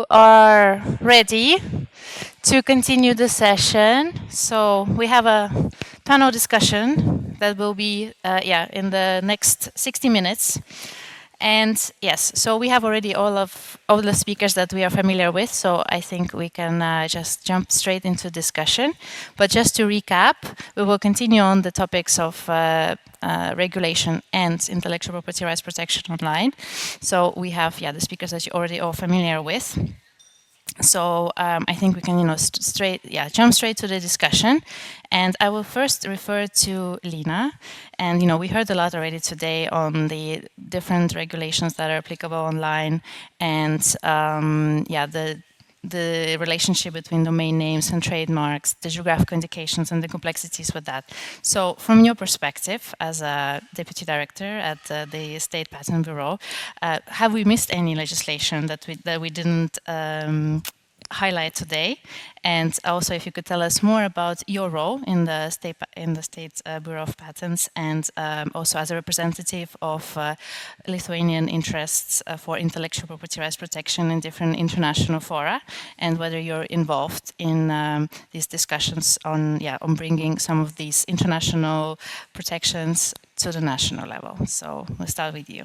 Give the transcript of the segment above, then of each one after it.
you are ready to continue the session, so we have a panel discussion that will be in the next 60 minutes. And yes, so we have already all the speakers that we are familiar with, so I think we can just jump straight into discussion. But just to recap, we will continue on the topics of regulation and intellectual property rights protection online. So we have the speakers that you're already all familiar with. So I think we can, jump straight to the discussion. And I will first refer to Lina. And, we heard a lot already today on the different regulations that are applicable online and, the relationship between domain names and trademarks, the geographical indications and the complexities with that. So from your perspective as a deputy director at the State Patent Bureau, have we missed any legislation that we didn't highlight today? And also if you could tell us more about your role in the State Bureau of Patents and also as a representative of Lithuanian interests for intellectual property rights protection in different international fora, and whether you're involved in these discussions on bringing some of these international protections to the national level. So we'll start with you.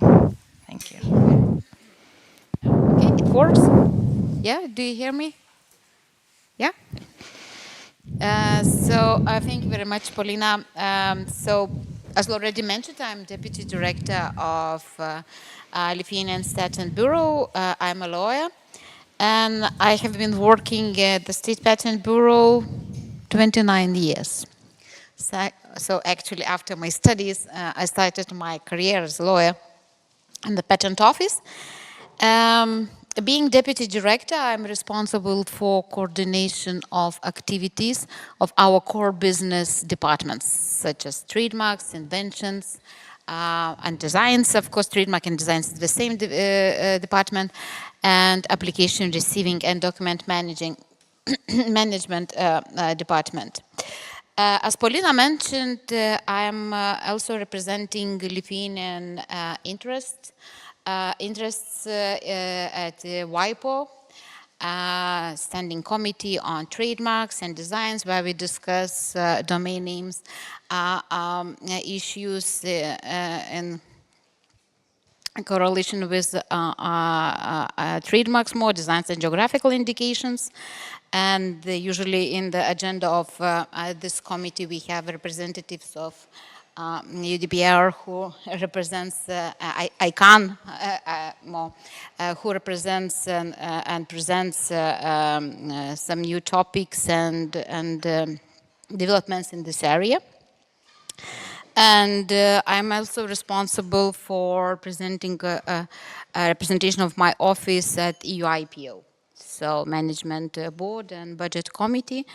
Thank you. Okay, it works. Yeah, do you hear me? Yeah? Thank you very much, Polina. As already mentioned, I'm Deputy Director of Lithuanian Patent Bureau. I'm a lawyer, and I have been working at the State Patent Bureau 29 years. So actually, after my studies, I started my career as a lawyer in the Patent Office. Being Deputy Director, I'm responsible for coordination of activities of our core business departments, such as trademarks, inventions, and designs. Of course, trademark and designs is the same department, and application receiving and document management department. As Polina mentioned, I'm also representing Lithuanian interests at WIPO, Standing Committee on Trademarks and Designs, where we discuss domain names issues in correlation with trademarks, more designs and geographical indications. And usually in the agenda of this committee, we have representatives of UDPR who represents ICANN who represents and presents some new topics and developments in this area. And I'm also responsible for presenting a representation of my office at EU IPO, so Management Board and Budget Committee.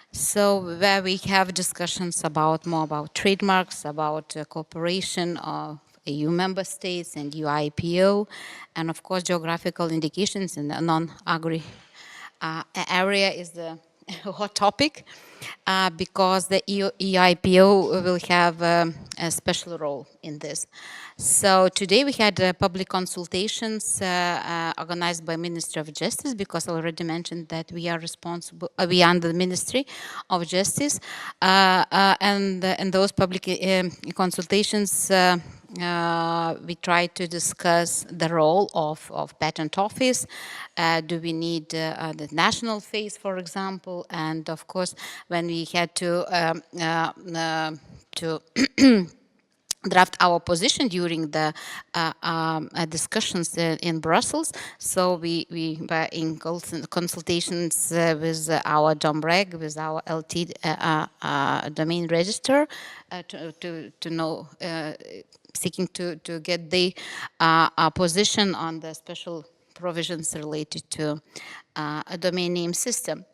So where we have discussions more about trademarks, about cooperation of EU member states and EU IPO, and of course geographical indications in the non-agri area is the hot topic because the EU IPO will have a special role in this. So today we had public consultations organized by Ministry of Justice, because I already mentioned that we are responsible, we are under the Ministry of Justice, and in those public consultations we try to discuss the role of Patent Office. Do we need the national phase, for example? And of course, when we had to draft our position during the discussions in Brussels. So we were in consultations with our DOMREG, with our LT domain register, to know, seeking to get the position on the special provisions related to a domain name system.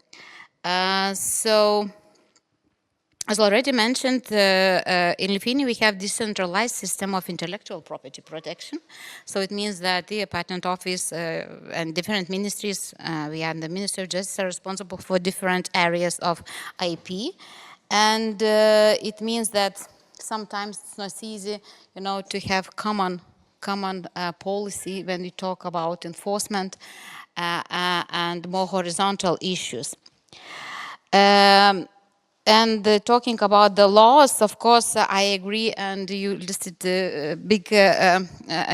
As already mentioned, in Lithuania we have decentralized system of intellectual property protection. So it means that the Patent Office and different ministries, we are the Ministry of Justice, are responsible for different areas of IP. And it means that sometimes it's not easy, to have common common policy when we talk about enforcement and more horizontal issues. And talking about the laws, of course, I agree. And you listed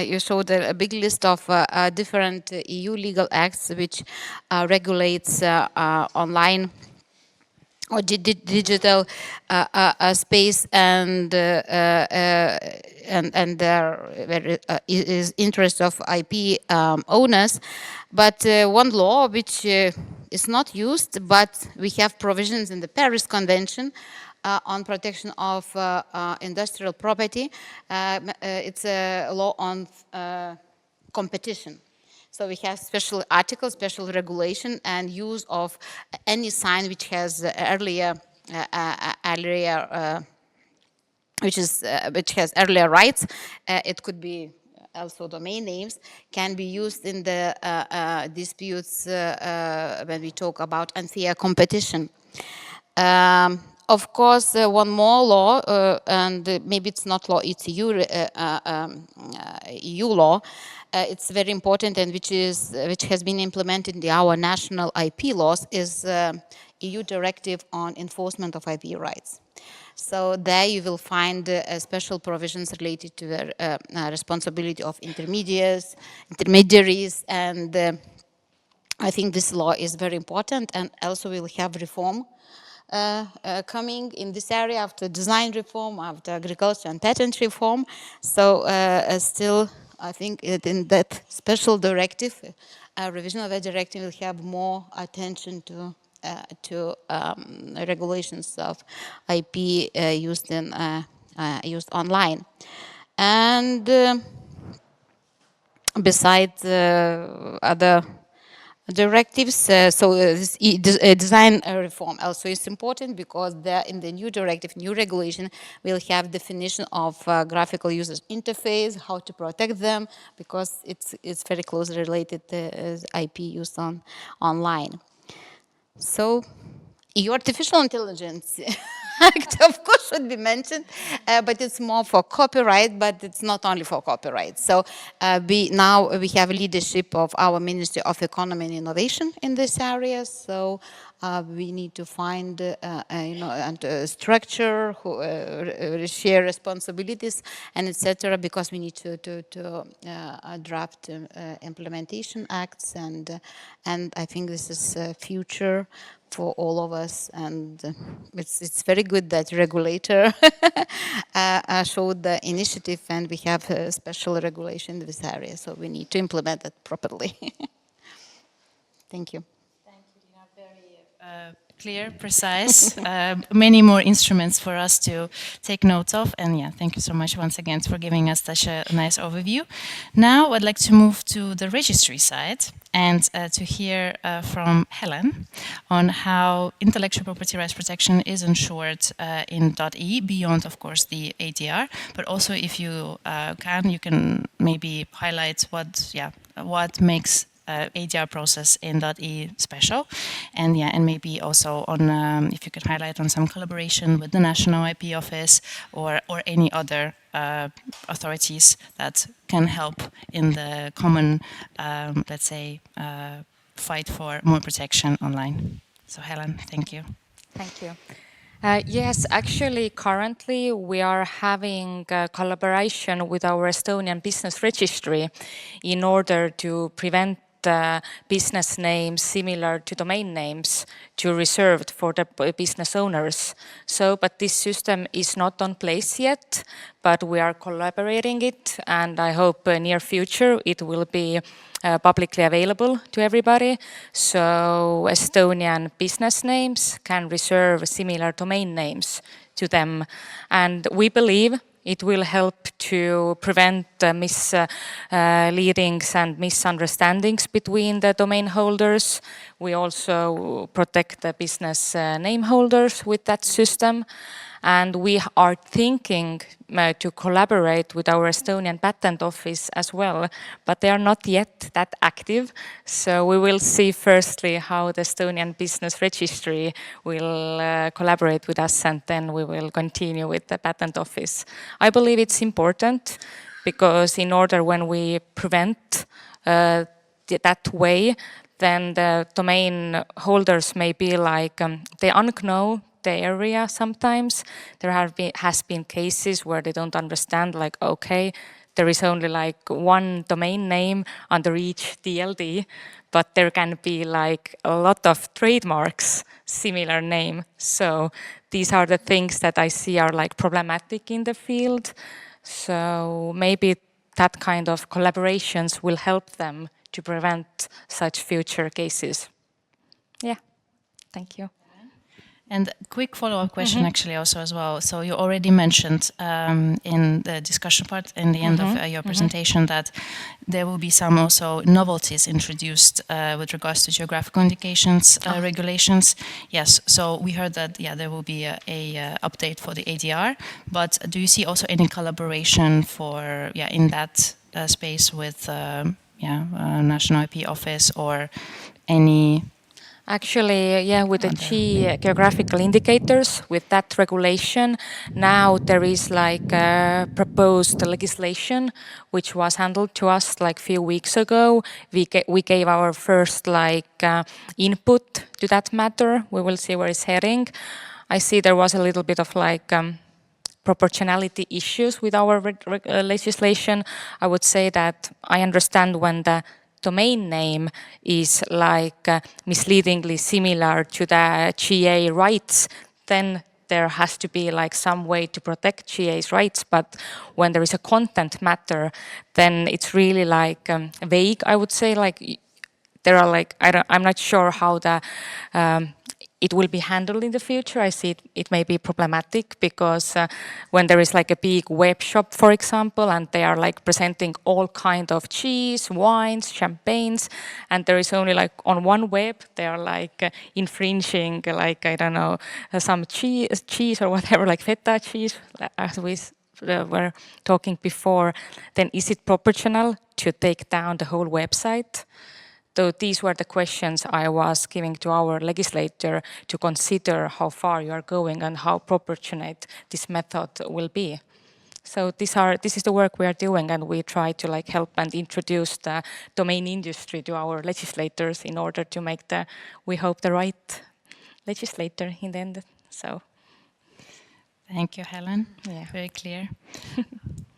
you showed a big list of different EU legal acts which regulates online or digital space, and there is interest of IP owners. But one law which is not used, but we have provisions in the Paris Convention on protection of industrial property. It's a law on competition. So we have special articles, special regulation, and use of any sign which has which has earlier rights. It could be also domain names, can be used in the disputes when we talk about unfair competition. Of course, one more law, and maybe it's not law, it's EU law. It's very important, and which has been implemented in our national IP laws, is EU directive on enforcement of IP rights. So there you will find special provisions related to the responsibility of intermediaries, and I think this law is very important. And also we'll have reform coming in this area after design reform, after agriculture and patent reform. So still, I think in that special directive, revision of that directive will have more attention to regulations of IP used online. And besides other directives, this design reform also is important, because there in the new directive, new regulation, we'll have definition of graphical user interface, how to protect them, because it's very closely related to IP used online. So, EU artificial intelligence act, of course, should be mentioned, but it's more for copyright, but it's not only for copyright. So now we have leadership of our Ministry of Economy and Innovation in this area. So we need to find, and structure, share responsibilities, and etc. Because we need to draft implementation acts, and I think this is future for all of us, and it's very good that regulator showed the initiative, and we have a special regulation in this area, so we need to implement it properly. Thank you. Thank you, Lina. Very clear, precise, many more instruments for us to take notes of. And yeah, thank you so much once again for giving us such a nice overview. Now I'd like to move to the registry side and to hear from Helen on how intellectual property rights protection is ensured in .e, beyond, of course, the ADR. But also, if you can maybe highlight what makes ADR process in .e special, and maybe also on if you could highlight on some collaboration with the National IP Office or any other authorities that can help in the common, let's say, fight for more protection online. So Helen, thank you. Thank you. Yes, actually, currently we are having a collaboration with our Estonian business registry in order to prevent business names similar to domain names to reserved for the business owners. So, but this system is not on place yet, but we are collaborating it, and I hope near future it will be publicly available to everybody. So Estonian business names can reserve similar domain names to them. And we believe it will help to prevent misleadings and misunderstandings between the domain holders. We also protect the business name holders with that system. And we are thinking to collaborate with our Estonian Patent Office as well, but they are not yet that active. So we will see firstly how the Estonian Business Registry will collaborate with us, and then we will continue with the Patent Office. I believe it's important because in order when we prevent that way, then the domain holders may be like, they unknow the area sometimes. There has been cases where they don't understand, like, okay, there is only like one domain name under each DLD, but there can be like a lot of trademarks, similar name. So these are the things that I see are like problematic in the field. So maybe that kind of collaborations will help them to prevent such future cases. Yeah, thank you. And quick follow-up question actually also as well. So you already mentioned in the discussion part in the end of your presentation that there will be some also novelties introduced with regards to geographical indications regulations. Yes, so we heard that there will be a update for the ADR, but do you see also any collaboration for in that space with National IP Office or any? Actually, yeah, with the geographical indicators, with that regulation, now there is like a proposed legislation which was handled to us like a few weeks ago. We gave our first like input to that matter. We will see where it's heading. I see there was a little bit of like proportionality issues with our legislation. I would say that I understand when the domain name is like misleadingly similar to the GA rights, then there has to be like some way to protect GA's rights. But when there is a content matter, then it's really like vague, I would say. Like there are like, I'm not sure how the it will be handled in the future. I see it may be problematic because when there is like a big web shop, for example, and they are like presenting all kind of cheese, wines, champagnes, and there is only like on one web, they are like infringing like, I don't know, some cheese or whatever, like feta cheese, as we were talking before, then is it proportional to take down the whole website? So these were the questions I was giving to our legislator to consider how far you are going and how proportionate this method will be. So this is the work we are doing, and we try to like help and introduce the domain industry to our legislators in order to make we hope, the right legislator in the end. So. Thank you, Helen. Yeah. Very clear.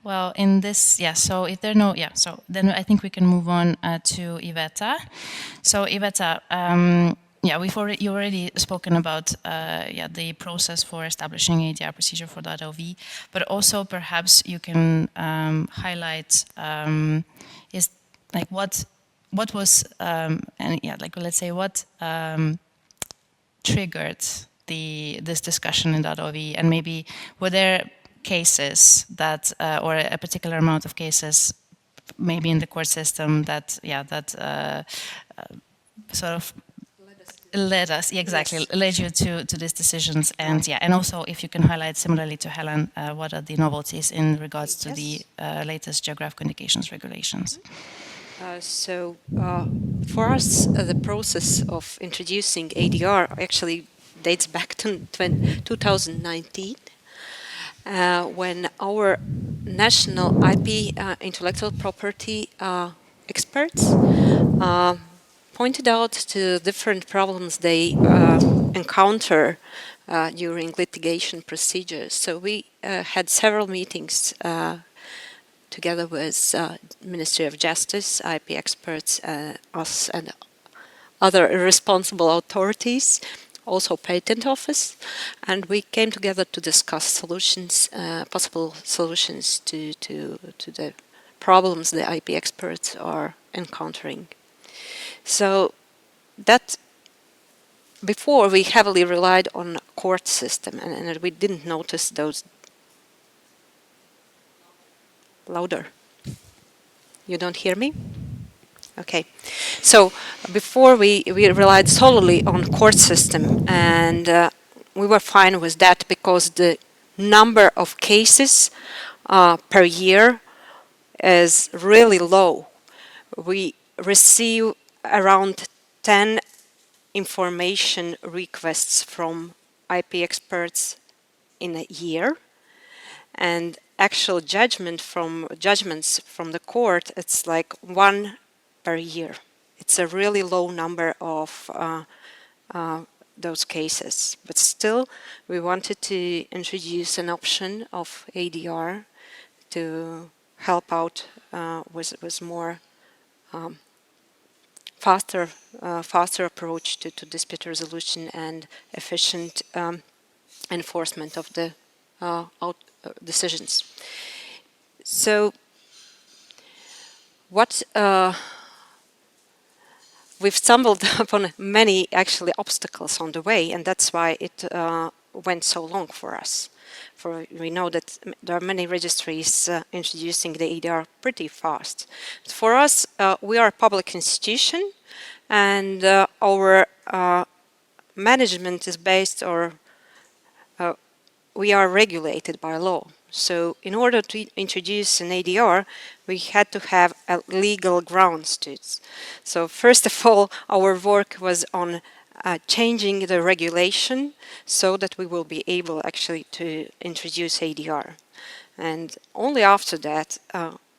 Well, in this, so if there are no, so then I think we can move on to Iveta. So Iveta, you already spoken about the process for establishing ADR procedure for .lv, but also perhaps you can highlight is like what was let's say what triggered this discussion in .lv, and maybe were there cases that, or a particular amount of cases, maybe in the court system that sort of led you to these decisions, and and also if you can highlight similarly to Helen, what are the novelties in regards to the latest geographical indications regulations? For us, the process of introducing ADR actually dates back to 2019. When our national IP intellectual property experts pointed out to different problems they encounter during litigation procedures. So we had several meetings together with Ministry of Justice, IP experts, us and other responsible authorities, also Patent Office, and we came together to discuss solutions, possible solutions to the problems the IP experts are encountering. So that before we heavily relied on court system, and we didn't notice those. Louder. You don't hear me? Okay, so before we relied solely on court system, and we were fine with that because the number of cases per year is really low. We receive around 10 information requests from IP experts in a year, and actual judgments from the court, it's like 1 per year. It's a really low number of those cases, but still we wanted to introduce an option of ADR to help out with more faster approach to dispute resolution and efficient enforcement of the decisions. So what we've stumbled upon many actually obstacles on the way, and that's why it went so long for us. For we know that there are many registries introducing the ADR pretty fast. But for us, we are a public institution, and our management is based, or we are regulated by law. So in order to introduce an ADR, we had to have a legal grounds to it. So first of all, our work was on changing the regulation so that we will be able actually to introduce ADR. And only after that,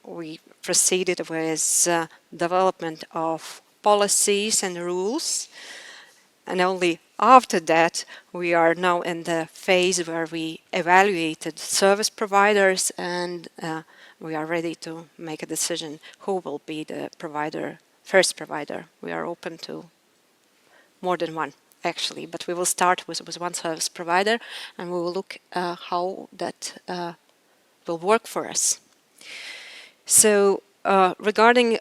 we proceeded with development of policies and rules. And only after that, we are now in the phase where we evaluated service providers, and we are ready to make a decision who will be the first provider. We are open to more than one, actually, but we will start with one service provider, and we will look how that will work for us. So regarding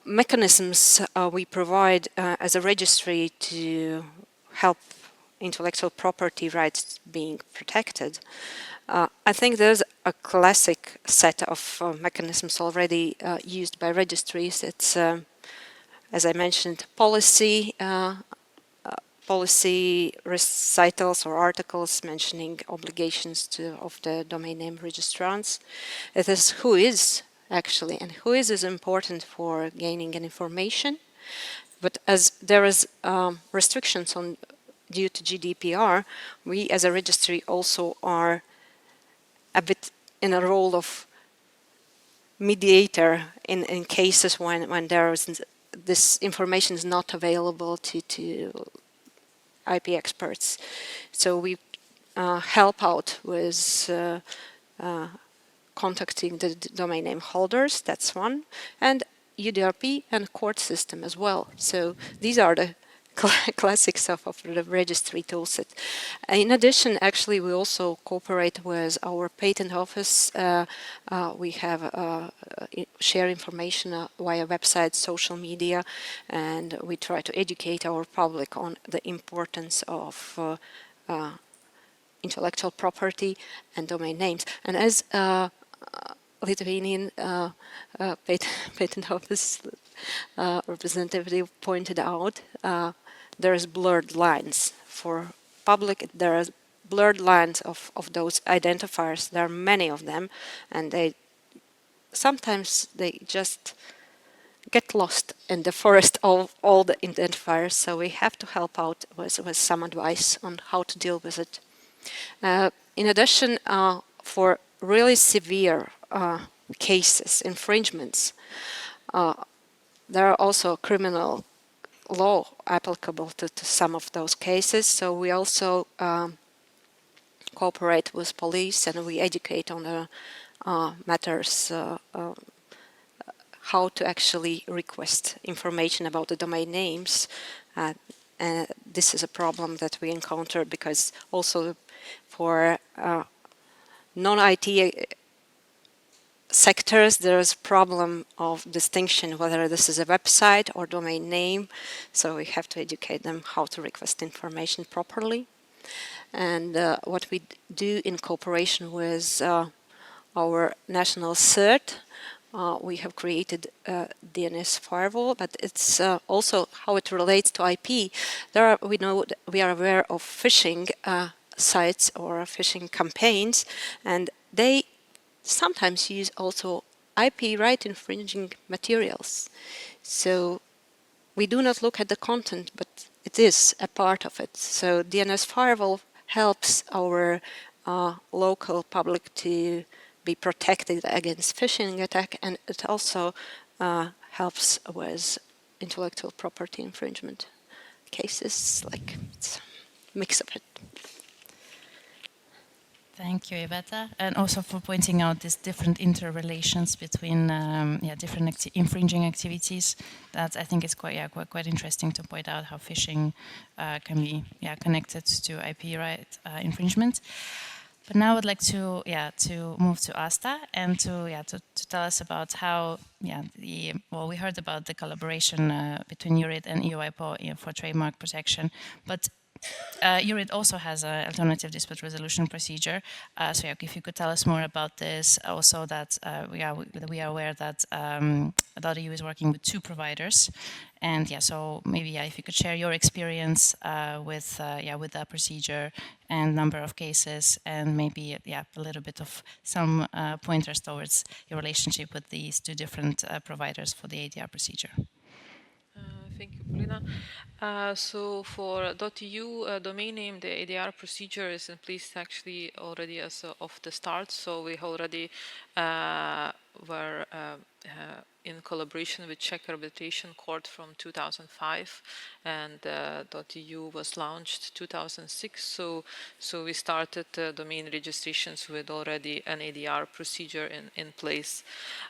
mechanisms we provide as a registry to help intellectual property rights being protected, I think there's a classic set of mechanisms already used by registries. It's, as I mentioned, policy recitals or articles mentioning obligations of the domain name registrants. It is who is actually, and who is important for gaining an information. But as there is restrictions due to GDPR, we as a registry also are a bit in a role of mediator in cases when there is this information is not available to IP experts. So we help out with contacting the domain name holders, that's one, and UDRP and court system as well. So these are the classics of the registry toolset. In addition, actually, we also cooperate with our patent office. We have share information via websites, social media, and we try to educate our public on the importance of intellectual property and domain names. And as Lithuanian patent office representative pointed out, there's blurred lines. For public, there are blurred lines of those identifiers. There are many of them, and sometimes they just get lost in the forest of all the identifiers, so we have to help out with some advice on how to deal with it. In addition, for really severe cases, infringements, there are also criminal law applicable to some of those cases, so we also cooperate with police and we educate on the matters how to actually request information about the domain names. And this is a problem that we encounter because also for non-IT sectors, there is a problem of distinction whether this is a website or domain name, so we have to educate them how to request information properly. And what we do in cooperation with our national CERT, we have created DNS firewall, but it's also how it relates to IP. We are aware of phishing sites or phishing campaigns, and they sometimes use also IP right infringing materials. So we do not look at the content, but it is a part of it. So DNS firewall helps our local public to be protected against phishing attack, and it also helps with intellectual property infringement cases. Like, it's a mix of it. Thank you, Iveta, and also for pointing out these different interrelations between different infringing activities. That I think is quite interesting to point out how phishing can be connected to IP right infringement. But now I would like to move to Asta and to tell us about how we heard about the collaboration between URID and EU-IPO for trademark protection, but URID also has an alternative dispute resolution procedure. So if you could tell us more about this, also that we are aware that .eu is working with 2 providers, and so maybe if you could share your experience with that procedure and number of cases, and maybe a little bit of some pointers towards your relationship with these 2 different providers for the ADR procedure. Thank you, Polina. So for .eu domain name, the ADR procedure is in place actually already as of the start. So we already were in collaboration with Czech Arbitration Court from 2005, and .eu was launched 2006. So we started domain registrations with already an ADR procedure in place.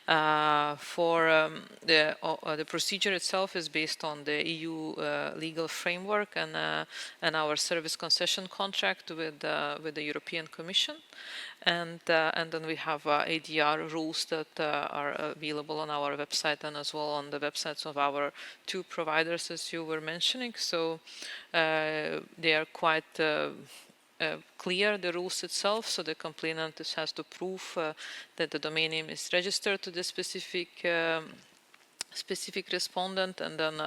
For the procedure itself is based on the EU legal framework and our service concession contract with the European Commission. And then we have ADR rules that are available on our website and as well on the websites of our 2 providers, as you were mentioning. So they are quite clear, the rules itself. So the complainant has to prove that the domain name is registered to the specific respondent, and then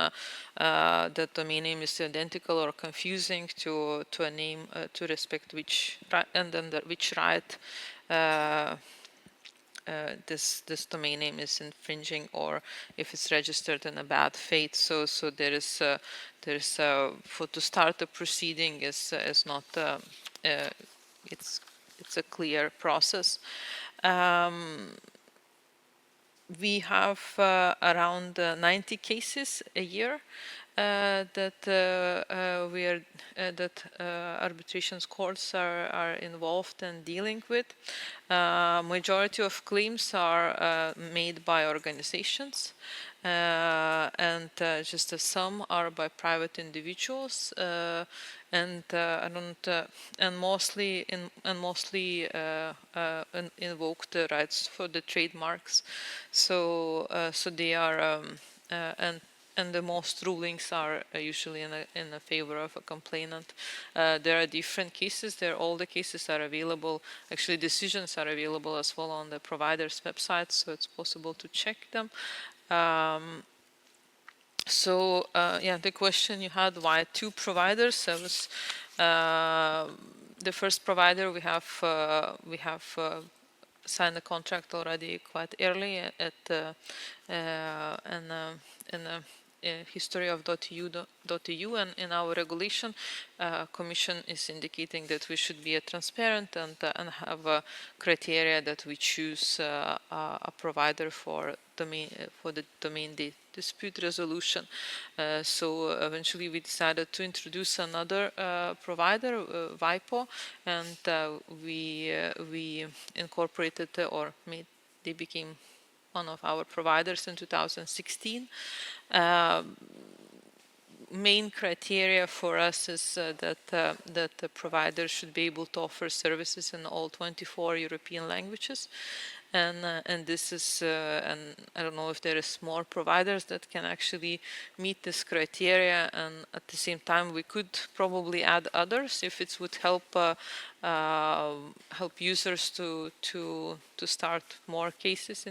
that domain name is identical or confusing to a name to respect which and then which right this domain name is infringing, or if it's registered in a bad faith. So there is for to start the proceeding is not it's a clear process. We have around 90 cases a year that arbitration courts are involved and dealing with. Majority of claims are made by organizations, and just some are by private individuals, and mostly invoke the rights for the trademarks. So they are and the most rulings are usually in a favor of a complainant. There are different cases. All the cases are available. Actually, decisions are available as well on the provider's website, so it's possible to check them. The question you had, why 2 providers? That was the first provider we have signed a contract already quite early in the history of .eu, and in our regulation, Commission is indicating that we should be transparent and have a criteria that we choose a provider for the domain dispute resolution. So eventually we decided to introduce another provider, WIPO, and we incorporated they became one of our providers in 2016. Main criteria for us is that the provider should be able to offer services in all 24 European languages. And this is, and I don't know if there is more providers that can actually meet this criteria, and at the same time we could probably add others if it would help users to start more cases.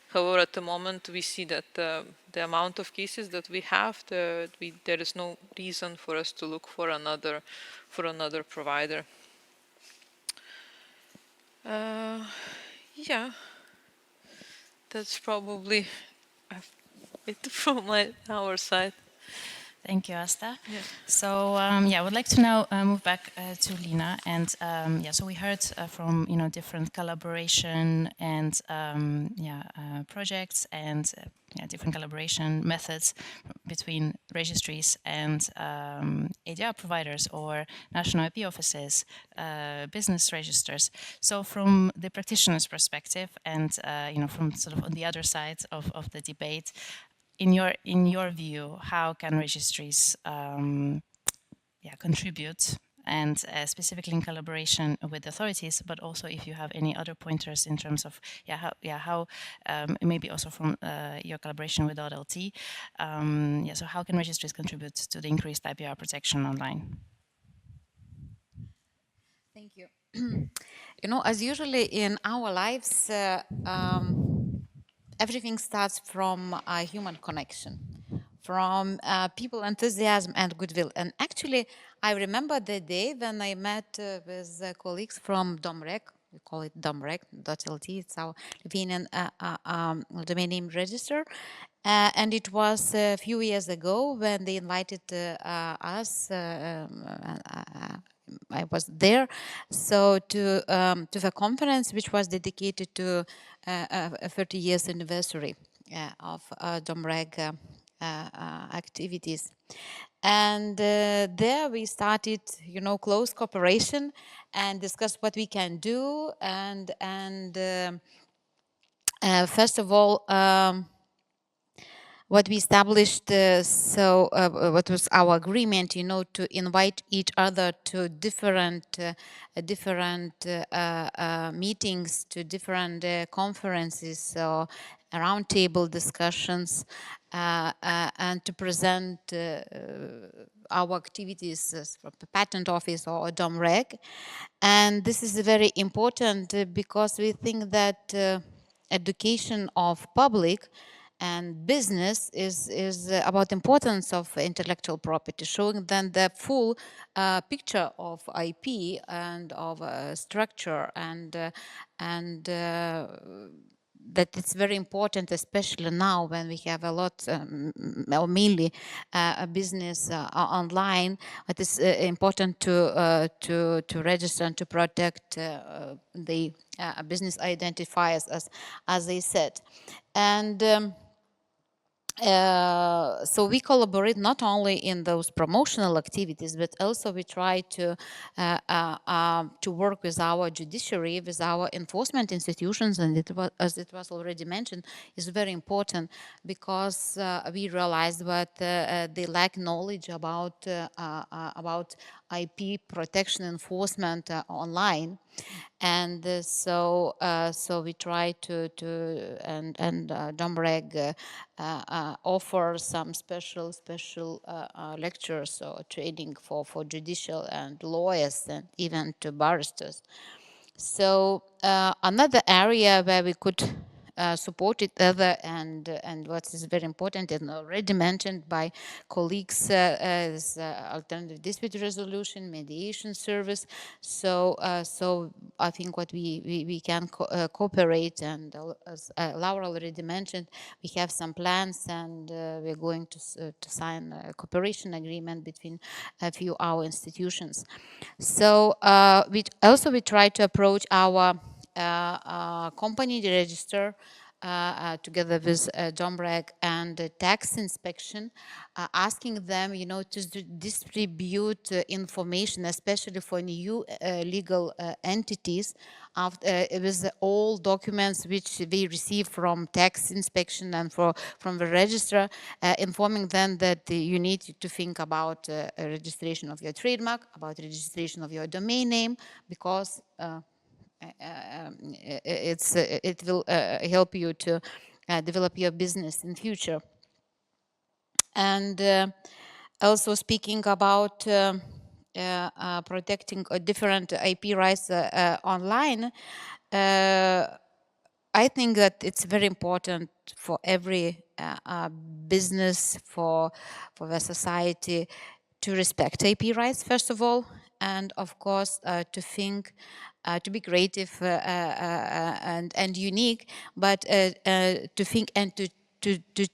However, at the moment we see that the amount of cases that we have, there is no reason for us to look for another provider. Yeah, that's probably it from our side. Thank you, Asta. Yes. So I would like to now move back to Lina, and so we heard from different collaboration and projects and different collaboration methods between registries and ADR providers or national IP offices, business registers. So from the practitioner's perspective, and from sort of on the other side of the debate, in your view, how can registries contribute, and specifically in collaboration with authorities, but also if you have any other pointers in terms of how maybe also from your collaboration with OLT, so how can registries contribute to the increased IPR protection online? Thank you. As usually in our lives, everything starts from a human connection, from people enthusiasm and goodwill. And actually, I remember the day when I met with colleagues from Domrek. We call it domrek.lt. It's our Lithuanian domain name register. And it was a few years ago when they invited us. I was there, so to the conference which was dedicated to a 30 years anniversary of Domreg activities. And there we started, close cooperation and discussed what we can do. And first of all, what we established, what was our agreement, to invite each other to different meetings, to different conferences, so roundtable discussions, and to present our activities from the patent office or DOMREG. And this is very important because we think that education of public and business is about importance of intellectual property, showing then the full picture of IP and of structure, and that it's very important, especially now when we have a lot, or mainly a business online. It is important to register and to protect the business identifiers, as I said, and. So we collaborate not only in those promotional activities, but also we try to work with our judiciary, with our enforcement institutions, and as it was already mentioned, is very important because we realize that they lack knowledge about IP protection enforcement online. And so we try to DOMREG offer some special lectures or training for judicial and lawyers and even to barristers. So another area where we could support each other, and what is very important and already mentioned by colleagues is alternative dispute resolution, mediation service. So I think what we can cooperate, and as Laura already mentioned, we have some plans, and we're going to sign a cooperation agreement between a few our institutions. So we try to approach our company register together with DOMREG and tax inspection, asking them, to distribute information, especially for new legal entities, with all documents which they receive from tax inspection and from the register, informing them that you need to think about registration of your trademark, about registration of your domain name, because it will help you to develop your business in future. And also speaking about protecting different IP rights online, I think that it's very important for every business, for the society, to respect IP rights, first of all, and of course to think, to be creative and unique, but to think and to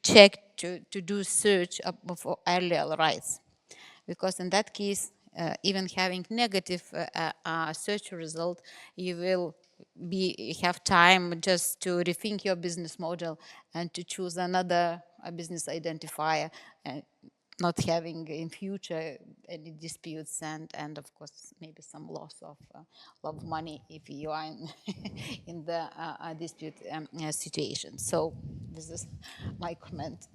check to do search for allele rights, because in that case, even having negative search result, you will have time just to rethink your business model and to choose another business identifier, not having in future any disputes and of course maybe some loss of money if you are in the dispute situation. So this is my comment.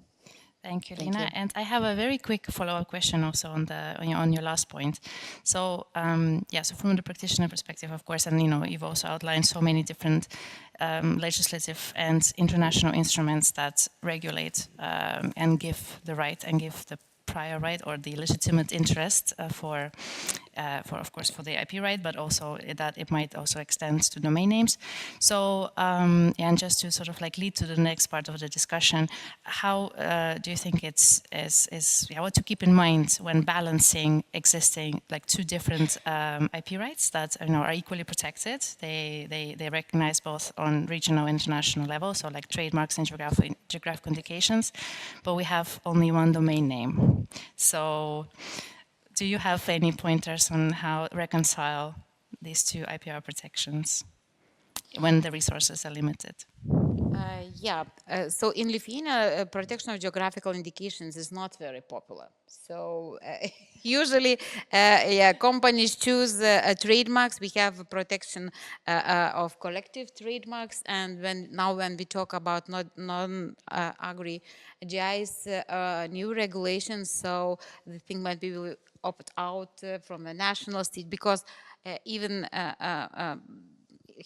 Thank you, Thank Lina. you. And I have a very quick follow-up question also on your last point. So yeah, so from the practitioner perspective, of course, and you've also outlined so many different legislative and international instruments that regulate and give the right and give the prior right or the legitimate interest for of course for the IP right, but also that it might also extend to domain names. So and just to sort of like lead to the next part of the discussion, how do you think it's what to keep in mind when balancing existing like two different IP rights that are equally protected? They recognize both on regional and international level, so like trademarks and geographical indications, but we have only one domain name. So do you have any pointers on how reconcile these two IPR protections when the resources are limited? So in Lithuania, protection of geographical indications is not very popular. So usually, companies choose trademarks. We have protection of collective trademarks, and when we talk about non-agri GIs new regulations, so the thing might be will opt out from the national state, because even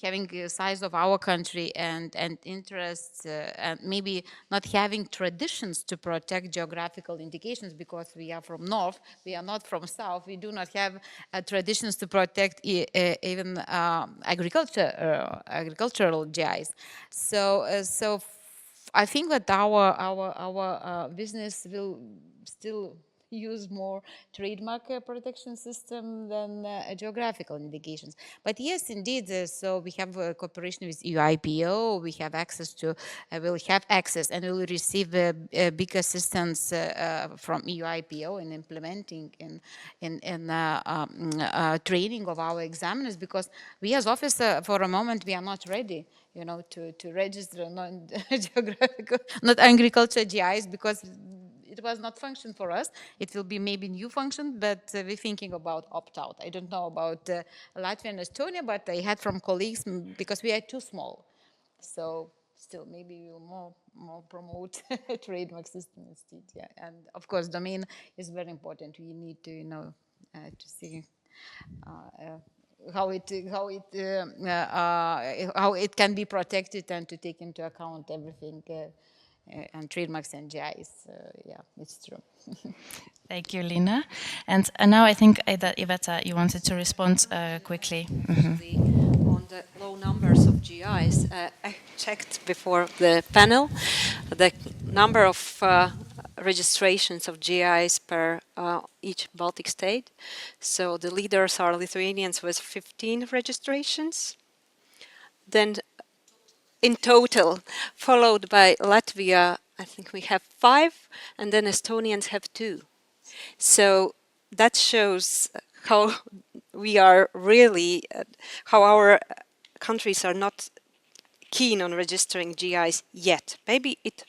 having the size of our country and interests and maybe not having traditions to protect geographical indications, because we are from north, we are not from south, we do not have traditions to protect even agricultural GIs. So I think that our business will still use more trademark protection system than geographical indications. But yes, indeed, so we have a cooperation with EUIPO, we have access to, we'll have access and we'll receive big assistance from EUIPO in implementing in training of our examiners, because we as office, for a moment, we are not ready, to register non-geographical, not agriculture GIs, because it was not function for us. It will be maybe new function, but we're thinking about opt-out. I don't know about Latvia and Estonia, but I had from colleagues, because we are too small. So still, maybe we'll more promote trademark system instead. Yeah, and of course, domain is very important. We need to, to see how it can be protected and to take into account everything. And trademarks and GIs, yeah, it's true. Thank you, Lina. And now I think that Iveta, you wanted to respond quickly. On the low numbers of GIs, I checked before the panel the number of registrations of GIs per each Baltic state. So the leaders are Lithuanians with 15 registrations. Then in total, followed by Latvia, I think we have 5, and then Estonians have 2. So that shows how we are really, how our countries are not keen on registering GIs yet. Maybe it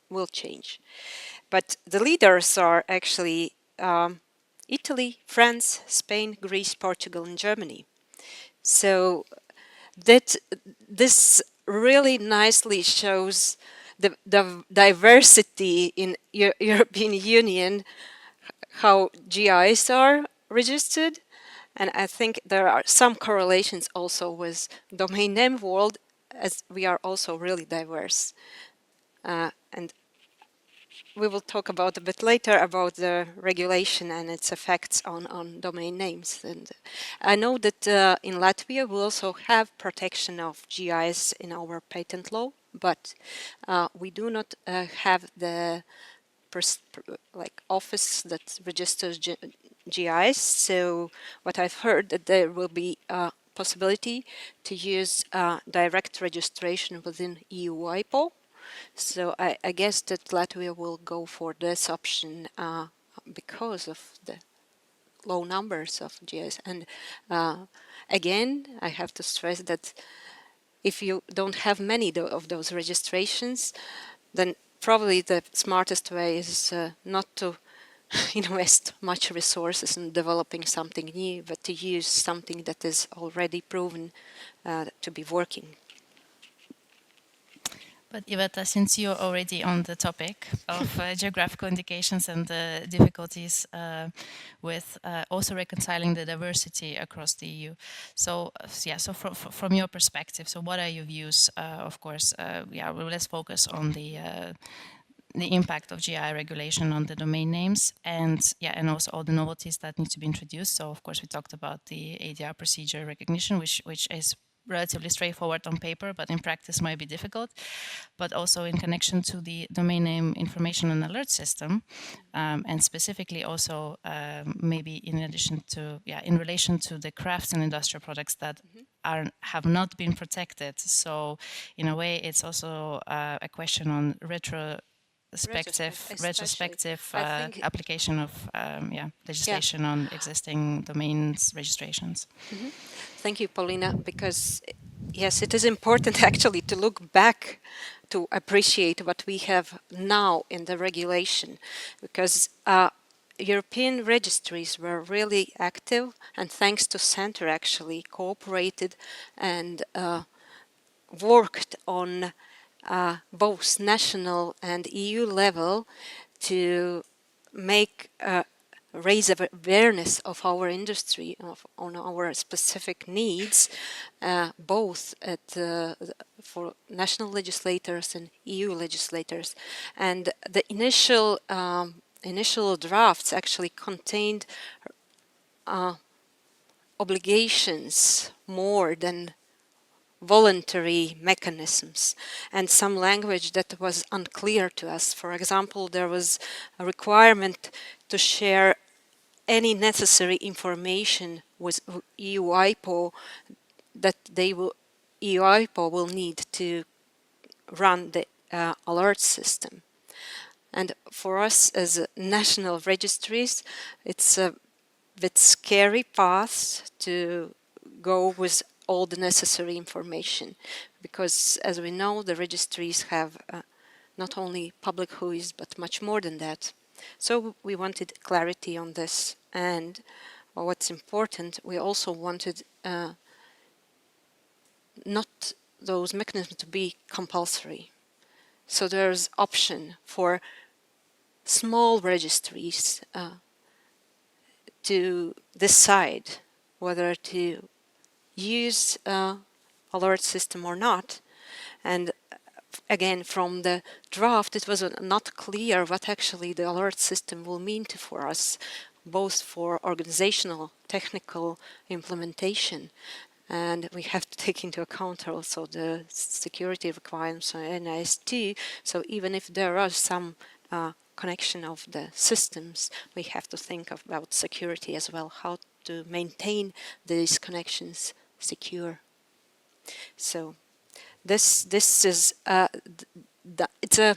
will change. But the leaders are actually Italy, France, Spain, Greece, Portugal, and Germany. So that this really nicely shows the diversity in European Union, how GIs are registered. And I think there are some correlations also with domain name world, as we are also really diverse. And we will talk about a bit later about the regulation and its effects on domain names. And I know that in Latvia we also have protection of GIs in our patent law, but we do not have the office that registers GIs. So what I've heard that there will be a possibility to use direct registration within EU WIPO. So I guess that Latvia will go for this option because of the low numbers of GIS. And again, I have to stress that if you don't have many of those registrations, then probably the smartest way is not to invest much resources in developing something new, but to use something that is already proven to be working. But Iveta, since you're already on the topic of geographical indications and the difficulties with also reconciling the diversity across the EU, so so from your perspective, so what are your views? Of course, well, let's focus on the impact of GI regulation on the domain names, and also all the novelties that need to be introduced. So of course we talked about the ADR procedure recognition, which is relatively straightforward on paper, but in practice might be difficult. But also in connection to the domain name information and alert system, and specifically also maybe in addition to in relation to the crafts and industrial products that have not been protected. So in a way, it's also a question on retrospective application of legislation on existing domains registrations. Thank you, Polina, because yes, it is important actually to look back to appreciate what we have now in the regulation, because European registries were really active, and thanks to CENTR actually cooperated and worked on both national and EU level to make raise awareness of our industry on our specific needs, both for national legislators and EU legislators. And the initial drafts actually contained obligations more than voluntary mechanisms, and some language that was unclear to us. For example, there was a requirement to share any necessary information with EU IPO that EU IPO will need to run the alert system. And for us as national registries, it's a bit scary path to go with all the necessary information, because as we know, the registries have not only public whois, but much more than that. So we wanted clarity on this, and what's important, we also wanted not those mechanisms to be compulsory. So there's option for small registries to decide whether to use alert system or not. And again, from the draft, it was not clear what actually the alert system will mean for us, both for organizational, technical implementation. And we have to take into account also the security requirements on NIS2. So even if there are some connection of the systems, we have to think about security as well, how to maintain these connections secure. So this is it's a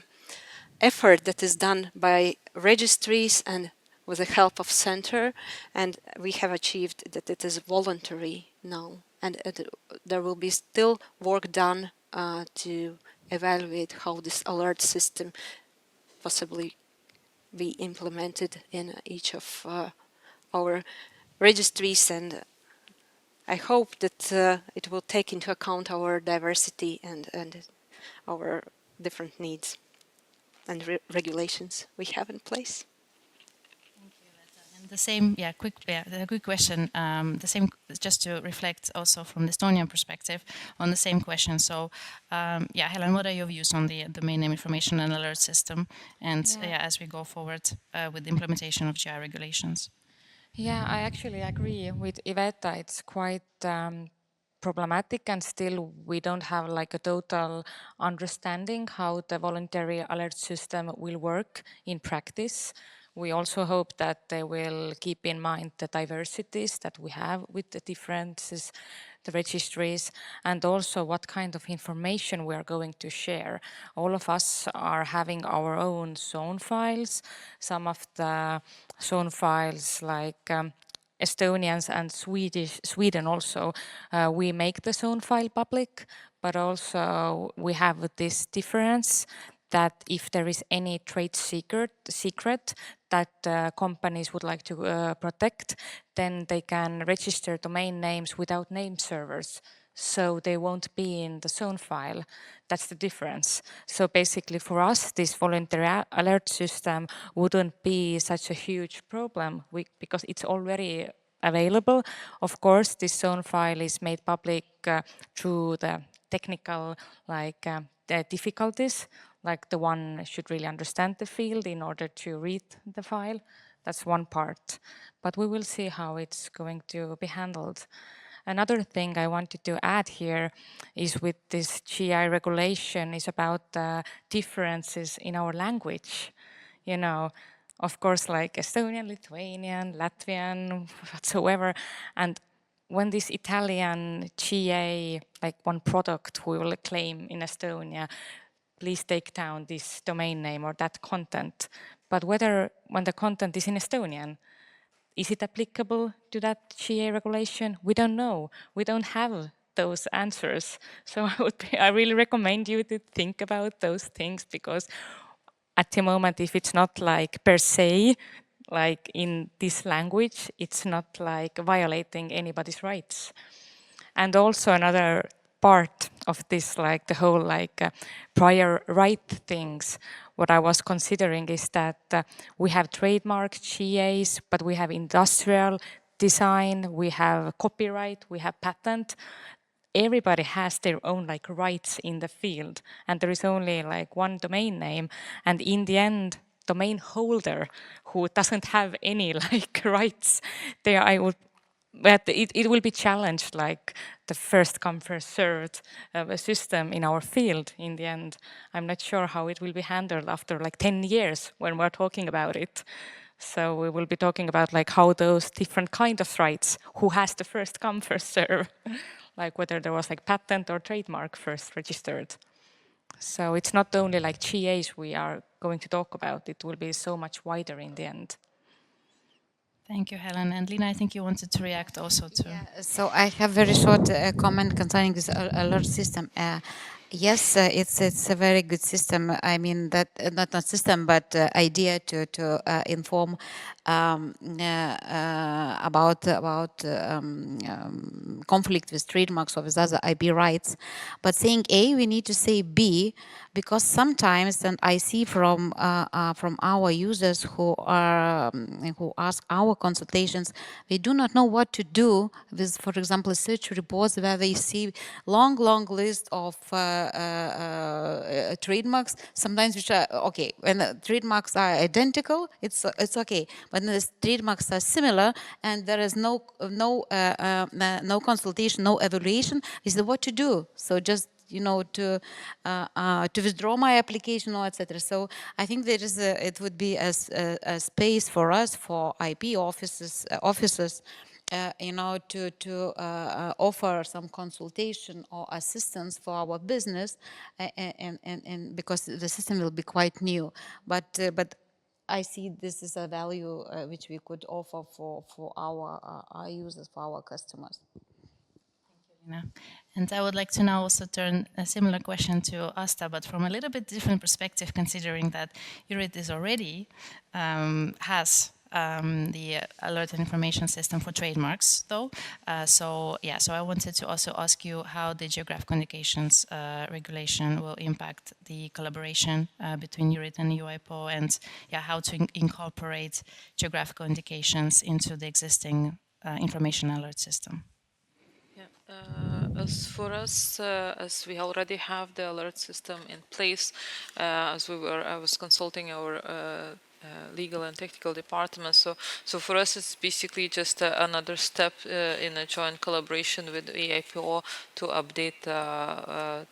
effort that is done by registries and with the help of CENTR, and we have achieved that it is voluntary now, and there will be still work done to evaluate how this alert system possibly be implemented in each of our registries, and I hope that it will take into account our diversity and our different needs and regulations we have in place. Thank you, Iveta. And the same, quick question. The same, just to reflect also from the Estonian perspective on the same question. So, Helen, what are your views on the domain name information and alert system, and as we go forward with the implementation of GI regulations? Yeah, I actually agree with Iveta. It's quite problematic, and still we don't have like a total understanding how the voluntary alert system will work in practice. We also hope that they will keep in mind the diversities that we have with the differences, the registries, and also what kind of information we are going to share. All of us are having our own zone files. Some of the zone files, like Estonians and Sweden also, we make the zone file public, but also we have this difference that if there is any trade secret that companies would like to protect, then they can register domain names without name servers. So they won't be in the zone file. That's the difference. So basically for us, this voluntary alert system wouldn't be such a huge problem because it's already available. Of course, this zone file is made public through the technical the difficulties, like the one should really understand the field in order to read the file. That's one part. But we will see how it's going to be handled. Another thing I wanted to add here is with this GI regulation is about the differences in our language. You know, of course, like Estonian, Lithuanian, Latvian, whatsoever. And when this Italian GA, like one product we will claim in Estonia, please take down this domain name or that content. But whether when the content is in Estonian, is it applicable to that GA regulation? We don't know. We don't have those answers. So I really recommend you to think about those things, because at the moment, if it's not like per se, like in this language, it's not like violating anybody's rights. And also another part of this, like the whole prior right things, what I was considering is that we have trademark GAs, but we have industrial design, we have copyright, we have patent. Everybody has their own like rights in the field, and there is only like one domain name, and in the end, domain holder who doesn't have any like rights, there I would. But it will be challenged like the first come first served system in our field in the end. I'm not sure how it will be handled after like 10 years when we're talking about it. So we will be talking about like how those different kind of rights, who has the first come first serve, like whether there was like patent or trademark first registered. So it's not only like GAs we are going to talk about, it will be so much wider in the end. Thank you, Helen. And Lina, I think you wanted to react also to. Yeah, so I have very short comment concerning this alert system. Yes, it's a very good system. I mean that not system, but idea to inform about conflict with trademarks or with other IP rights. But saying A, we need to say B, because sometimes, and I see from our users who ask our consultations, we do not know what to do with, for example, search reports where they see long list of trademarks, sometimes which are okay. When the trademarks are identical, it's okay. But when the trademarks are similar and there is no consultation, no evaluation, we say what to do. So just to withdraw my application or etc. So I think there is it would be a space for us, for IP officers, to offer some consultation or assistance for our business, and because the system will be quite new, but I see this is a value which we could offer for our users, for our customers. And I would like to now also turn a similar question to Asta, but from a little bit different perspective, considering that Eurytis already has the alert and information system for trademarks, though. So I wanted to also ask you how the geographical indications regulation will impact the collaboration between Eurytis and UIPO, and how to incorporate geographical indications into the existing information alert system. As for us, as we already have the alert system in place, I was consulting our legal and technical department. So for us, it's basically just another step in a joint collaboration with EIPO to update,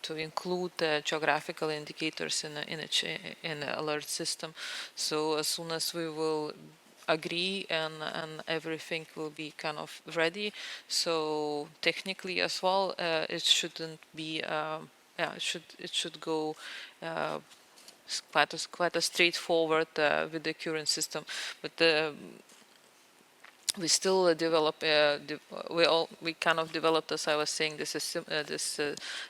to include geographical indicators in the alert system. So as soon as we will agree and everything will be kind of ready, so technically as well, it shouldn't be yeah, it should go quite a straightforward with the current system, but we still develop. We kind of developed, as I was saying, this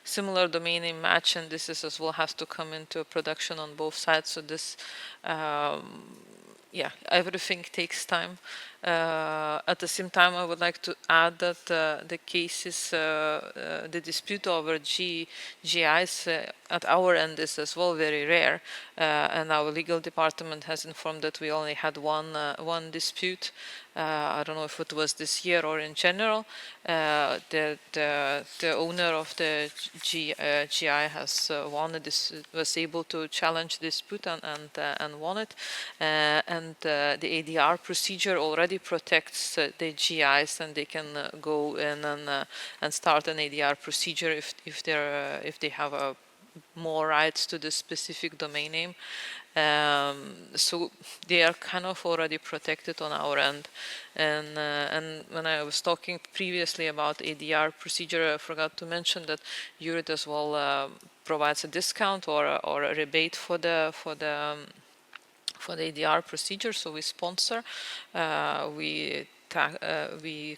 similar domain name match, and this is as well has to come into production on both sides. So this. Yeah, everything takes time. At the same time, I would like to add that the cases, the dispute over GIs at our end is as well very rare, and our legal department has informed that we only had one dispute. I don't know if it was this year or in general. The owner of the GI has was able to challenge the dispute and won it. And the ADR procedure already protects the GIs, and they can go in and start an ADR procedure if they have more rights to the specific domain name. So they are kind of already protected on our end. And when I was talking previously about ADR procedure, I forgot to mention that Eurid as well provides a discount or a rebate for the ADR procedure. So we sponsor, we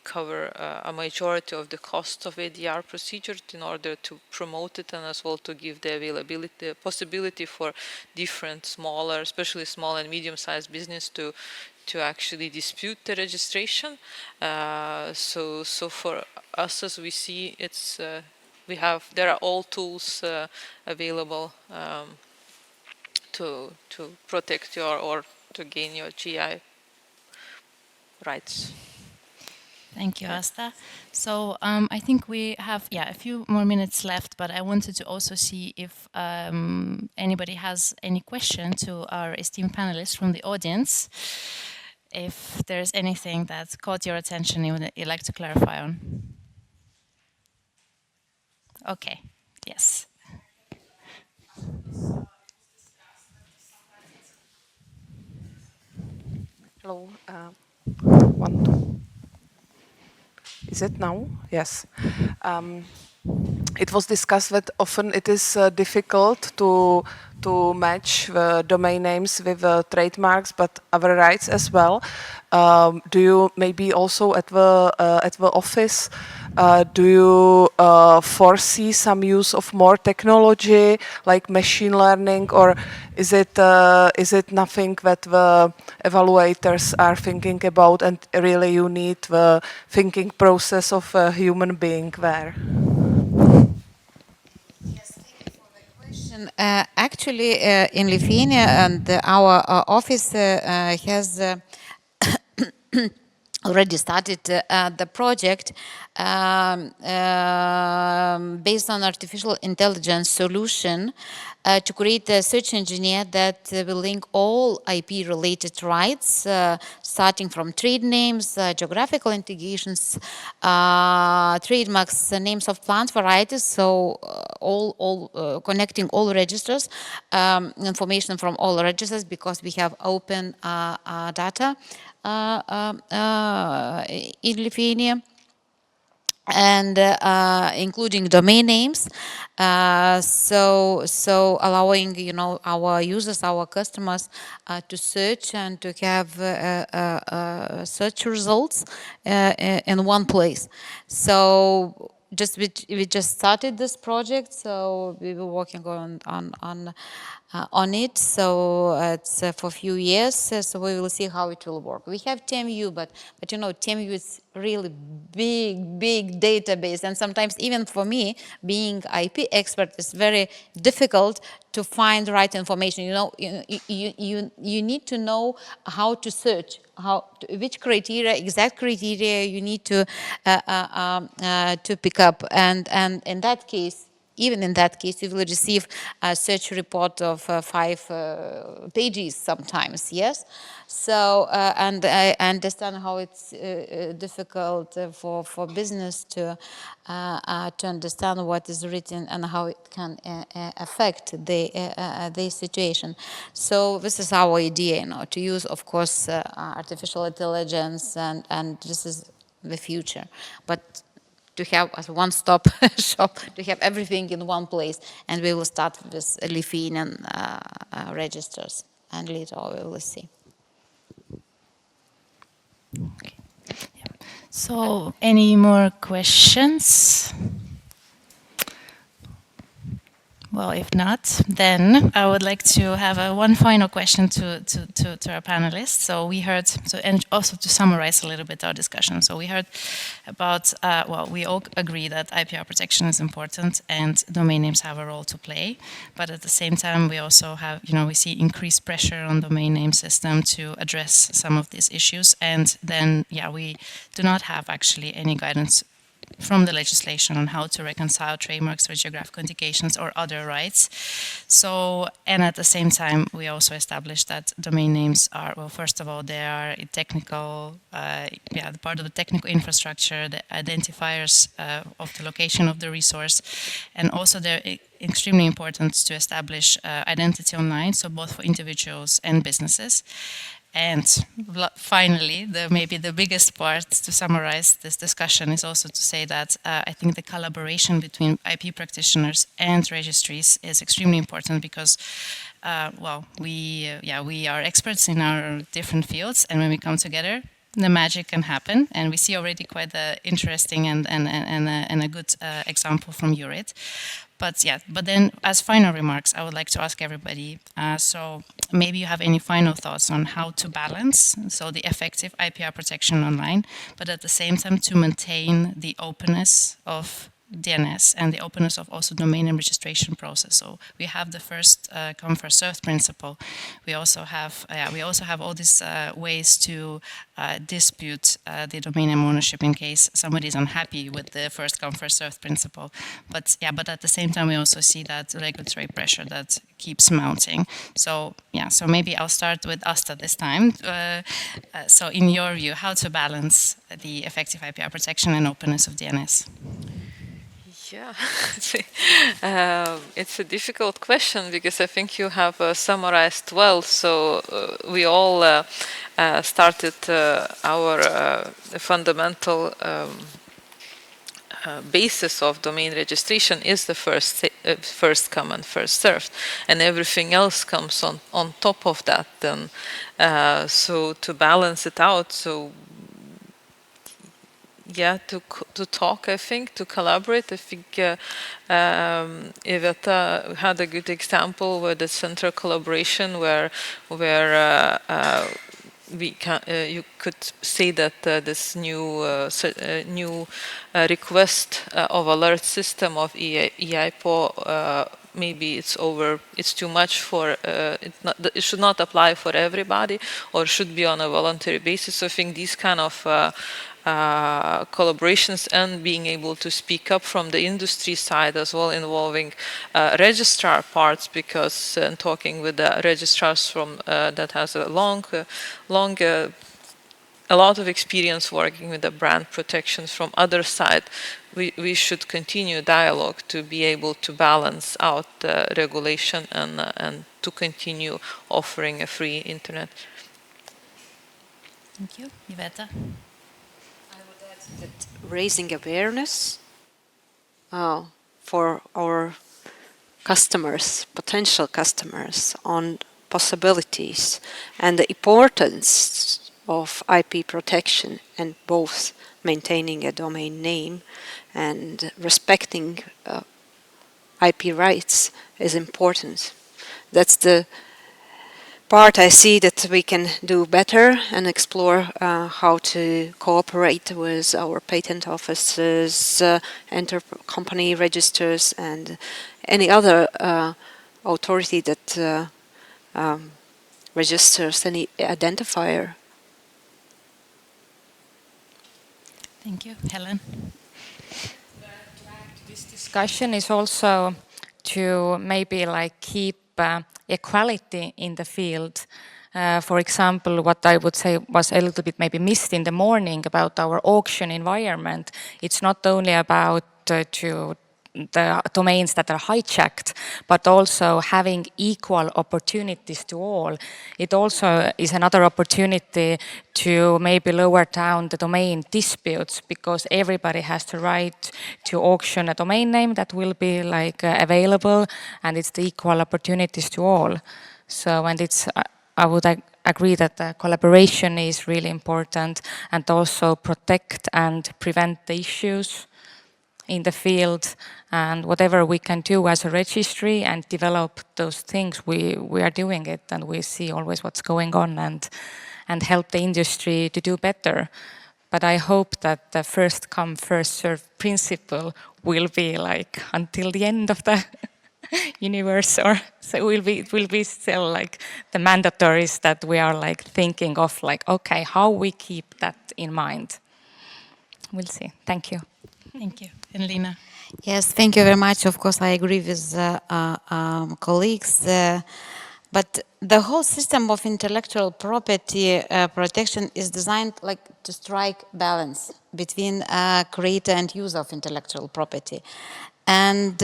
cover a majority of the cost of ADR procedure in order to promote it, and as well to give the availability, possibility for different smaller, especially small and medium-sized business to actually dispute the registration. So for us, as we see, it's there are all tools available to protect or to gain your GI rights. Thank you, Asta. So I think we have a few more minutes left, but I wanted to also see if anybody has any question to our esteemed panelists from the audience. If there's anything that caught your attention you'd like to clarify on. Okay, yes. Hello. Is it now? Yes. It was discussed that often it is difficult to match the domain names with trademarks, but other rights as well. Do you maybe also at the office do you foresee some use of more technology like machine learning, or is it nothing that the evaluators are thinking about, and really you need the thinking process of a human being there? Actually, in Lithuania, and our office has already started the project based on artificial intelligence solution to create a search engineer that will link all IP-related rights, starting from trade names, geographical indications, trademarks, names of plant varieties, so all connecting all registers, information from all registers, because we have open data in Lithuania, and including domain names, so allowing our users, our customers, to search and to have search results in one place. So we just started this project, so we were working on it. So it's for a few years. So we will see how it will work. We have TMU, but TMU is really big database, and sometimes even for me, being IP expert, is very difficult to find the right information. You need to know how to search, which criteria, exact criteria you need to pick up, and in that case, even in that case, you will receive a search report of 5 pages sometimes, yes? So, and I understand how it's difficult for business to understand what is written and how it can affect the situation. So this is our idea, to use, of course, artificial intelligence, and this is the future. But to have a one-stop shop, to have everything in one place, and we will start with Lithuanian registers, and later we will see. Okay. Yeah. So, any more questions? Well, if not, then I would like to have one final question to our panelists. So we heard, and also to summarize a little bit our discussion. So we heard about, well, we all agree that IPR protection is important and domain names have a role to play. But at the same time, we also have, we see increased pressure on domain name system to address some of these issues. And then, yeah, we do not have actually any guidance from the legislation on how to reconcile trademarks or geographical indications or other rights. So, and at the same time, we also established that domain names are, well, first of all, they are a technical, part of the technical infrastructure, the identifiers of the location of the resource, and also they're extremely important to establish identity online, so both for individuals and businesses. And finally, maybe the biggest part to summarize this discussion is also to say that I think the collaboration between IP practitioners and registries is extremely important because, well, we are experts in our different fields, and when we come together, the magic can happen. And we see already quite an interesting and a good example from URIT. But yeah, but then as final remarks, I would like to ask everybody, so maybe you have any final thoughts on how to balance, so the effective IPR protection online, but at the same time to maintain the openness of DNS and the openness of also domain and registration process. So we have the first come first served principle. We also have all these ways to dispute the domain name ownership in case somebody is unhappy with the first come first served principle. But yeah, but at the same time we also see that regulatory pressure that keeps mounting. So yeah, so maybe I'll start with Asta this time. So in your view, how to balance the effective IPR protection and openness of DNS? Yeah, it's a difficult question because I think you have summarized well. So we all started our fundamental basis of domain registration is the first come and first served, and everything else comes on top of that. Then, so to balance it out, so. Yeah, to talk, I think, to collaborate. I think Iveta had a good example with the CENTR collaboration where we can, you could say that this new request of alert system of EIPO maybe it's too much for it should not apply for everybody or should be on a voluntary basis. So I think these kind of collaborations and being able to speak up from the industry side as well, involving registrar parts, because talking with the registrars from that has a a lot of experience working with the brand protections from other side, we should continue dialogue to be able to balance out the regulation and to continue offering a free internet. Thank you. Iveta? That raising awareness for our customers, potential customers, on possibilities and the importance of IP protection and both maintaining a domain name and respecting IP rights is important. That's the part I see that we can do better and explore how to cooperate with our patent offices, company registers, and any other authority that registers any identifier. Thank you. Helen? this discussion is also to maybe like keep equality in the field. For example, what I would say was a little bit maybe missed in the morning about our auction environment. It's not only about to the domains that are hijacked, but also having equal opportunities to all. It also is another opportunity to maybe lower down the domain disputes, because everybody has the right to auction a domain name that will be like available, and it's the equal opportunities to all. So, and it's, I would agree that the collaboration is really important, and also protect and prevent the issues in the field, and whatever we can do as a registry and develop those things, we are doing it, and we see always what's going on and help the industry to do better. But I hope that the first come, first serve principle will be like until the end of the universe, or so it will be still like the mandatories that we are like thinking of, like, okay, how we keep that in mind. We'll see. Thank you. Thank you. And Lina? Yes, thank you very much. Of course, I agree with colleagues. But the whole system of intellectual property protection is designed like to strike balance between creator and user of intellectual property. And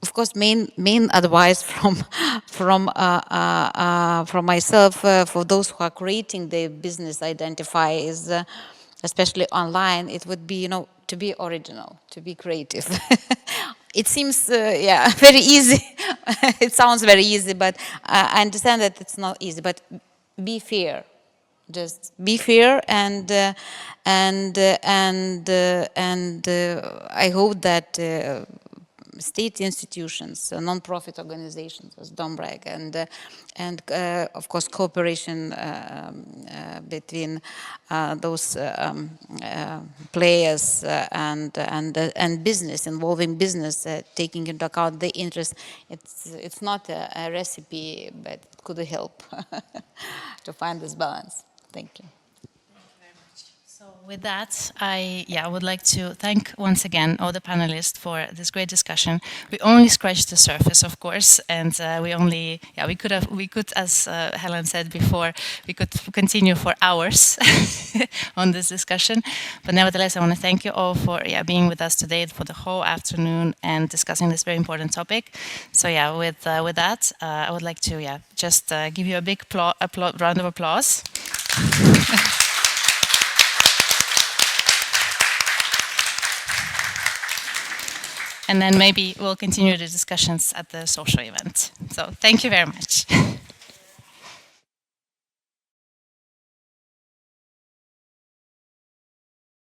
of course, main advice from myself for those who are creating their business identify is, especially online, it would be, to be original, to be creative. It seems, very easy. It sounds very easy, but I understand that it's not easy. But be fair. Just be fair, and I hope that state institutions, non-profit organizations as Dombrag, and of course cooperation between those players and business, involving business, taking into account the interest. It's not a recipe, but it could help to find this balance. Thank you. So with that, I would like to thank once again all the panelists for this great discussion. We only scratched the surface, of course, and we could, as Helen said before, we could continue for hours on this discussion. But nevertheless, I want to thank you all for being with us today for the whole afternoon and discussing this very important topic. So with that, I would like to just give you a big round of applause. And then maybe we'll continue the discussions at the social event. So thank you very much.